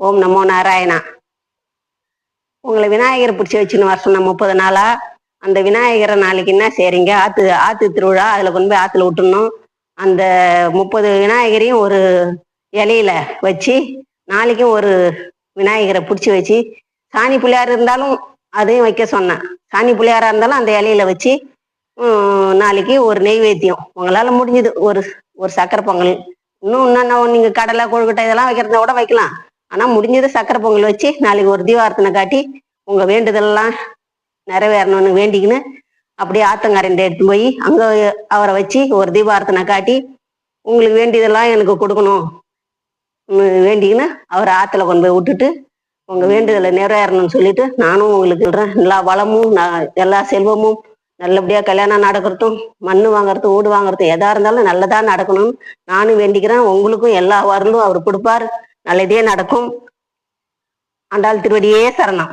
ஓம் நமோ நாராயணா. உங்களை விநாயகரை பிடிச்சி வச்சுன்னு வர சொன்ன 30 நாளா. அந்த விநாயகரை நாளைக்கு என்ன செய்றீங்க? ஆத்து திருவிழா, அதுல கொண்டு போய் ஆத்துல விட்டுணும். அந்த 30 விநாயகரையும் ஒரு இலையில வச்சு, நாளைக்கும் ஒரு விநாயகரை பிடிச்சி வச்சு, சாணி பிள்ளையார் இருந்தாலும் அதையும் வைக்க சொன்னேன். சாணி பிள்ளையாரா இருந்தாலும் அந்த இலையில வச்சு நாளைக்கு ஒரு நெய்வேத்தியம் உங்களால முடிஞ்சது, ஒரு ஒரு சக்கரை பொங்கல். இன்னும் நீங்க கடலை கொழுக்கட்டை இதெல்லாம் வைக்கிறத கூட வைக்கலாம். ஆனா முடிஞ்சது சக்கரை பொங்கல் வச்சு நாளைக்கு ஒரு தீபார்த்தனை காட்டி உங்க வேண்டுதலெல்லாம் நிறைவேறணும்னு வேண்டிக்கின்னு அப்படியே ஆத்தங்கரைண்ட எடுத்து போய் அங்க அவரை வச்சு ஒரு தீபார்த்தனை காட்டி உங்களுக்கு வேண்டியதெல்லாம் எனக்கு கொடுக்கணும் வேண்டிக்கின்னு அவரை ஆத்துல கொண்டு போய் விட்டுட்டு உங்க வேண்டுதலை நிறைவேறணும்னு சொல்லிட்டு நானும் உங்களுக்கு சொல்றேன். எல்லா வளமும் எல்லா செல்வமும் நல்லபடியா கல்யாணம் நடக்கிறதும், மண்ணு வாங்குறதும், வீடு வாங்குறதும் எதா இருந்தாலும் நல்லதா நடக்கணும்னு நானும் வேண்டிக்கிறேன். உங்களுக்கும் எல்லா வரலும் அவர் கொடுப்பார். நல்லதே நடக்கும். ஆண்டாள் திருவடியே சரணம்.